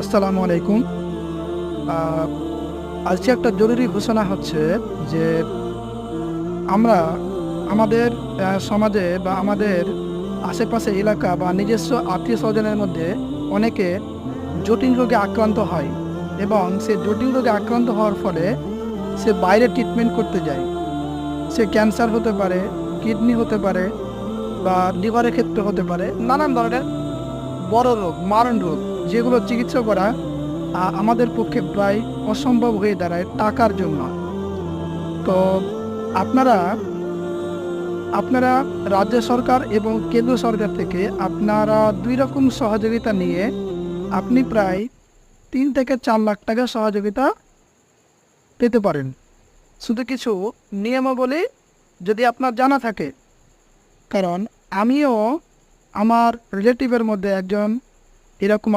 আসসালামু আলাইকুম। আহ, আজকে একটা জরুরি ঘোষণা হচ্ছে যে আমরা আমাদের সমাজে বা আমাদের আশেপাশে এলাকা বা নিজস্ব আত্মীয় স্বজনের মধ্যে অনেকে জটিল রোগে আক্রান্ত হয় এবং সে জটিল রোগে আক্রান্ত হওয়ার ফলে সে বাইরে ট্রিটমেন্ট করতে যায়। সে ক্যান্সার হতে পারে, কিডনি হতে পারে বা লিভারের ক্ষেত্রে হতে পারে, নানান ধরনের বড় রোগ, মারণ রোগ, যেগুলো চিকিৎসা করা আমাদের পক্ষে প্রায় অসম্ভব হয়ে দাঁড়ায় টাকার জন্য। তো আপনারা আপনারা রাজ্য সরকার এবং কেন্দ্র সরকার থেকে আপনারা দুই রকম সহযোগিতা নিয়ে আপনি প্রায় 3 থেকে 4 লাখ টাকা সহযোগিতা পেতে পারেন। শুধু কিছু নিয়মাবলী যদি আপনার জানা থাকে, কারণ আমিও আমার রিলেটিভের মধ্যে একজন এরকম